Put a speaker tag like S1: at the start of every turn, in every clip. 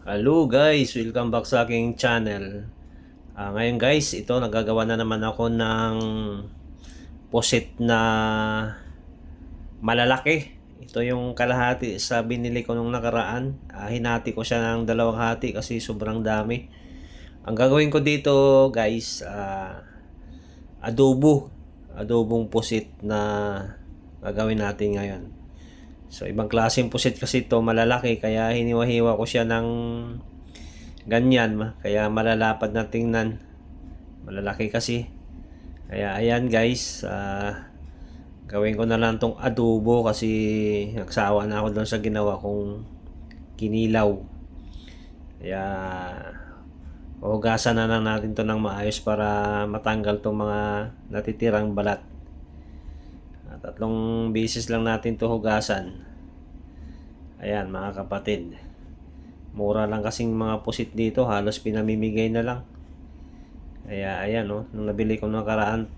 S1: Hello guys, welcome back sa aking channel. Ngayon guys, ito nagagawa na naman ako ng posit na malalaki. Ito yung kalahati sa binili ko nung nakaraan. Hinati ko siya ng dalawang hati kasi sobrang dami. Ang gagawin ko dito guys, adobong pusit na gagawin natin ngayon. So ibang klaseng pusit kasi ito, malalaki, kaya hiniwa-hiwa ko siya ng ganyan, kaya malalapad na tingnan, malalaki kasi. Kaya ayan guys, gawin ko na lang tong adobo kasi nagsawa na ako doon sa ginawa kong kinilaw. Kaya hugasan na lang natin to ng maayos para matanggal tong mga natitirang balat. Tatlong beses lang natin to hugasan. Ayan mga kapatid, mura lang kasing mga pusit dito, halos pinamimigay na lang. Kaya ayan nung nabili ko nakaraan,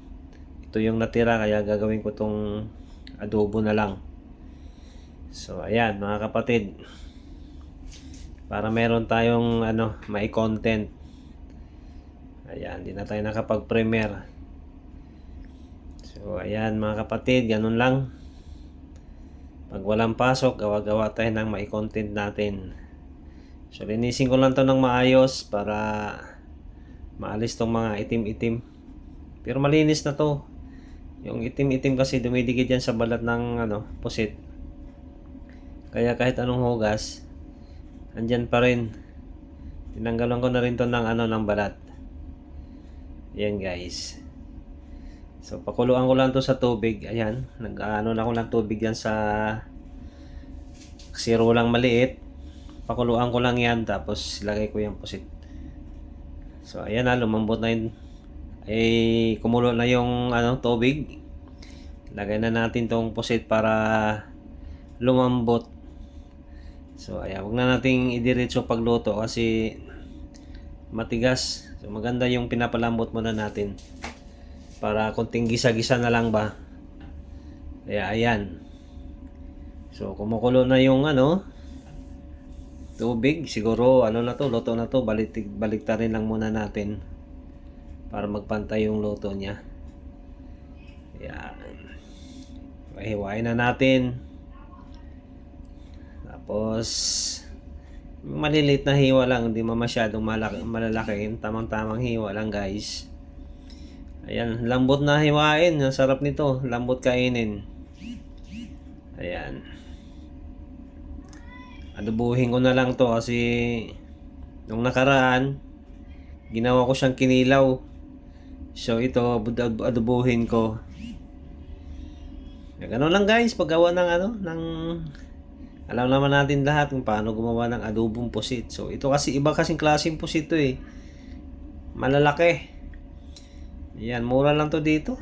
S1: ito yung natira, kaya gagawin ko tong adobo na lang. So ayan mga kapatid, para meron tayong may content. Ayan, hindi na tayo nakapag-premiere. So ayan mga kapatid, ganun lang. Pag walang pasok, gawa-gawa tayo ng may content natin. So linisin ko lang to ng maayos para maalis tong mga itim-itim. Pero malinis na to. Yung itim-itim kasi dumidikit yan sa balat ng pusit. Kaya kahit anong hugas, andyan pa rin. Tinanggalan ko na rin to ng balat. Yan guys. So pakuluan ko lang to sa tubig. Ayan, nag-ano na ako ng tubig yan sa zero lang maliit. Pakuluan ko lang yan, tapos ilagay ko yung pusit. So ayan na, lumambot na yun. Kumulo na yung tubig. Lagay na natin tong pusit para lumambot. So ayan, huwag na nating idiretso pagluto kasi matigas. So maganda yung pinapalambot muna natin para konting gisa-gisa na lang ba. Kaya ayan. So kumukulo na yung tubig. Siguro na to, luto na to. Baliktarin lang muna natin para magpantay yung luto niya. Ayan. Hiwain na natin. Tapos maliliit na hiwa lang, hindi masyadong malalaki. Tamang-tamang hiwa lang guys. Ayan, lambot na hiwain. Ang sarap nito, lambot kainin. Ayan. Adobuhin ko na lang to kasi nung nakaraan ginawa ko siyang kinilaw. So ito, adobuhin ko. Ganun lang guys, paggawa ng alam naman natin lahat kung paano gumawa ng adobong pusit. So ito kasi iba kasing klaseng pusit to malalaki. Ayan, mura lang to dito.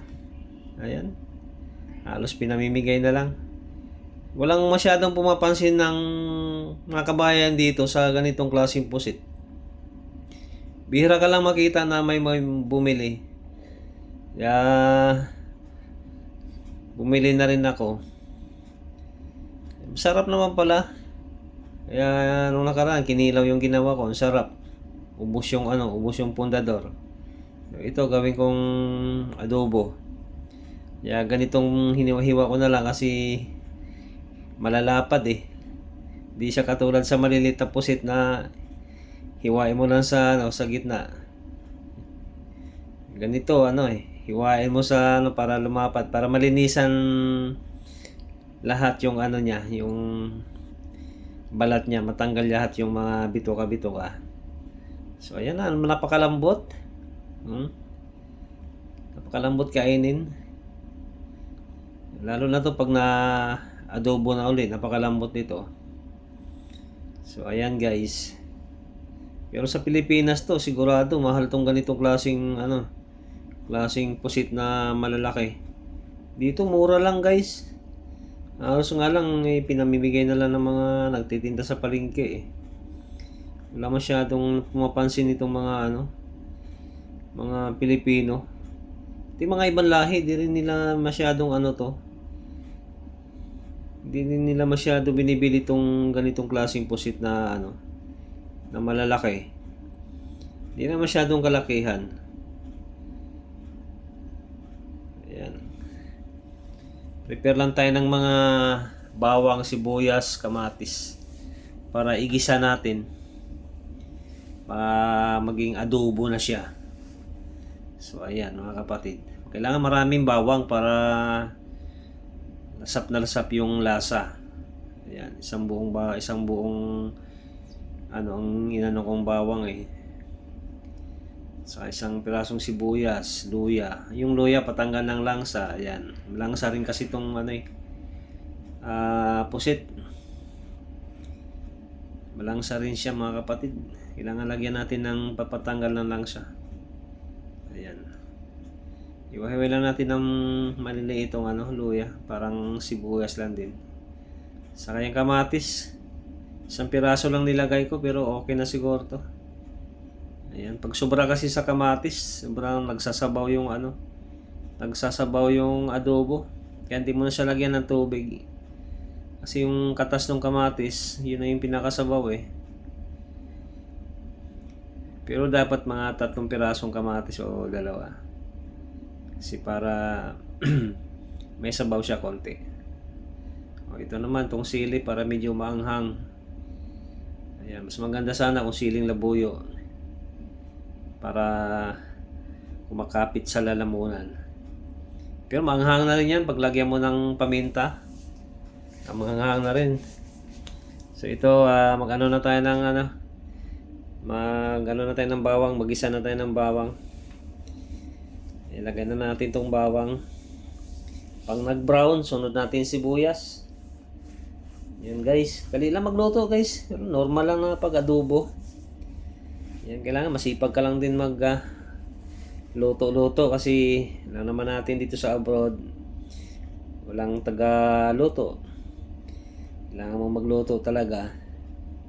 S1: Ayan. Halos pinamimigay na lang. Walang masyadong pumapansin ng mga kabayan dito sa ganitong klaseng pusit. Bihira ka lang makita na may bumili. Kaya bumili na rin ako. Sarap naman pala. Kaya nung nakaraan kinilaw yung ginawa ko, ang sarap. Ubos yung pundador. Ito gawin kong adobo. Kaya ganitong hiniwa-hiwa ko na lang kasi malalapad Di siya katulad sa maliliit na pusit na hiwain mo lang sa gitna. Ganito hiwain mo sa para lumapad, para malinisan lahat yung niya, yung balat niya, matanggal lahat yung mga bituka-bituka. So ayan na, napakalambot. Napakalambot kainin. Lalo na to pag na adobo na ulit, napakalambot nito. So ayan guys. Pero sa Pilipinas to, sigurado mahal tong ganitong klaseng pusit na malalaki. Dito mura lang guys. Halos nga lang pinamimigay na lang ng mga nagtitinda sa palengke Wala masyadong pumapansin itong mga Pilipino. Ito yung mga ibang lahi, di rin nila masyadong Hindi nila masyado binibili itong ganitong klaseng pusit na na malalaki. Hindi na masyadong kalakihan. Ayan. Prepare lang tayo ng mga bawang, sibuyas, kamatis para igisa natin. Para maging adobo na siya. So ayan mga kapatid. Kailangan maraming bawang para lasap na lasap yung lasa. Ayan, isang buong ano ang inano kong bawang sa isang pirasong sibuyas, luya. Yung luya patanggal ng langsa. Ayan. Langsa rin kasi itong pusit. Malangsa rin siya mga kapatid. Kailangan lagyan natin ng papatanggal ng langsa. Ayan. Iwahiway lang natin ng maliliit itong luya. Parang sibuyas lang din. Saka yung kamatis. Isang piraso lang nilagay ko pero okay na siguro to. Ayan. Pag sobra kasi sa kamatis, sobrang nagsasabaw yung nagsasabaw yung adobo. Kaya hindi mo na siya lagyan ng tubig. Kasi yung katas ng kamatis, yun na yung pinakasabaw Pero dapat mga 3 pirasong kamatis o 2. Kasi para may sabaw siya konti. O ito naman, tong sili para medyo maanghang. Ayan, mas maganda sana kung siling labuyo. Para kumakapit sa lalamunan. Pero maanghang na rin yan pag lagyan mo ng paminta. Maanghang na rin. So ito, mag-ano na tayo ng mag-ano na tayo ng bawang. Mag-isa na tayo ng bawang. Ilagay na natin tong bawang. Pag nag-brown, sunod natin sibuyas. Yan guys. Dali lang magluto guys. Pero normal lang na pag-adobo. Yan, kailangan masipag ka lang din luto-luto kasi alam naman natin dito sa abroad walang taga-luto. Kailangan mong magluto talaga.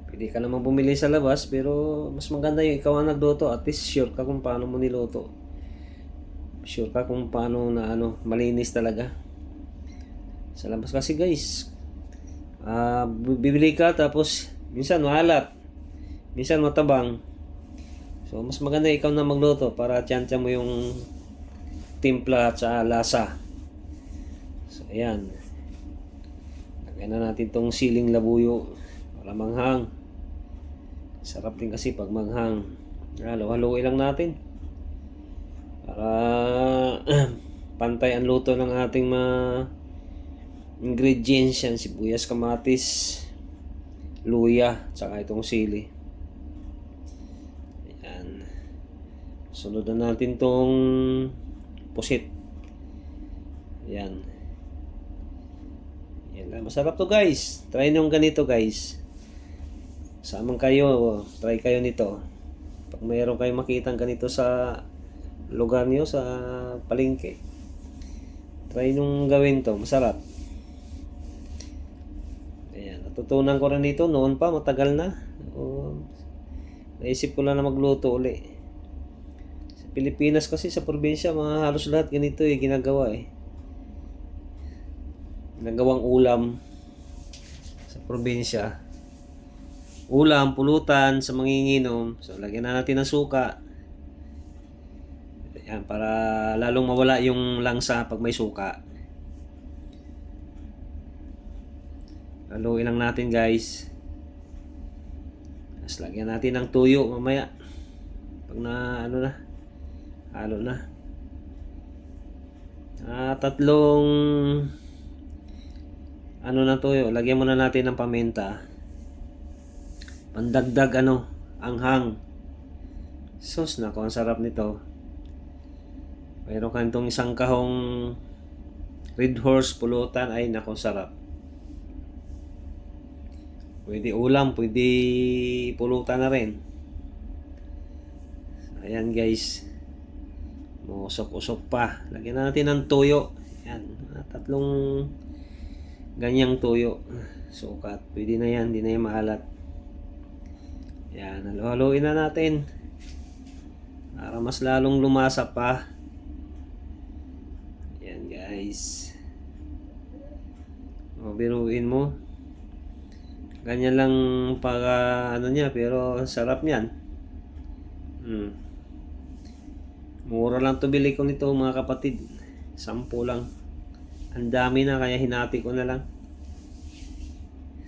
S1: Pwede ka naman bumili sa labas pero mas maganda yung ikaw ang nagluto. At least sure ka kung paano mo niluto. Sure ka kung paano na malinis talaga. Sa labas kasi guys, bibili ka tapos minsan maalat, minsan matabang. So, mas maganda ikaw na magluto para tiyansya mo yung timpla at sa lasa. So, ayan. Lagyan na natin tong siling labuyo para manghang. Sarap din kasi pag manghang. Halo-haluin lang natin. Para pantay ang luto ng ating mga ingredients yan. Sibuyas, kamatis, luya, tsaka itong sili. Sunod na natin tong pusit. Yan. Yan. Masarap to guys. Try nyo ganito guys. Samang kayo, try kayo nito. Pag mayroon kayong makitang ganito sa lugar nyo, sa palengke, try nung gawin to. Masarap. Ayan. Natutunan ko rin dito noon pa, matagal na. Naisip ko lang na magluto uli. Pilipinas kasi sa probinsya, mga halos lahat ganito ginagawa Ginagawang ulam sa probinsya. Ulam, pulutan sa manginginom. So, lagyan na natin ng suka. Ayan, para lalong mawala yung langsa pag may suka. Haluin lang natin guys. Tapos lagyan natin ng tuyo mamaya. Pag halo na. 3 na toyo. Lagyan muna natin ng paminta. Pandagdag anghang. Sus, nako, ang sarap nito. Mayroon kang isang kahong Red Horse pulutan. Ay, nako, sarap. Pwede ulam, pwede pulutan na rin. Ayan guys. Usok-usok pa. Lagyan natin ng tuyo. Yan. 3 ganyang tuyo. Sukat. Pwede na yan. Hindi na yan maalat. Yan. Halo-haloin na natin. Para mas lalong lumasa pa. Yan guys. Biruin mo. Ganyan lang para ano niya, pero sarap niyan. Mura lang to bili ko nito mga kapatid. 10 lang. Ang dami na kaya hinati ko na lang.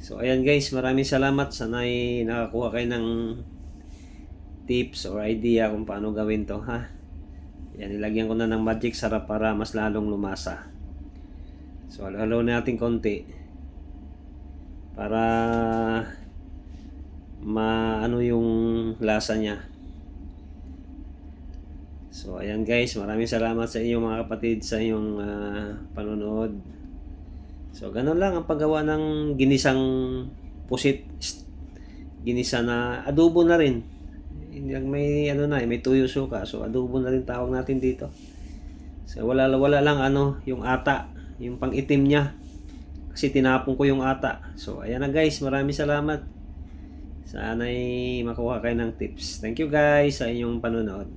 S1: So ayan guys, maraming salamat. Sana'y nakakuha kayo ng tips or idea kung paano gawin to, ha. Yan, nilagyan ko na ng magic sarap para mas lalong lumasa. So halo natin konti para maano yung lasa niya. So ayan guys, maraming salamat sa inyo mga kapatid sa inyong panonood. So ganun lang ang paggawa ng ginisang pusit, ginisa na adobo na rin. Hindi lang may ano na, may tuyo suka. So adobo na rin tawag natin dito. So wala lang ano, yung ata, yung pang-itim niya. Kasi tinapon ko yung ata. So ayan na guys, maraming salamat. Sana'y makuha kayo ng tips. Thank you guys sa inyong panonood.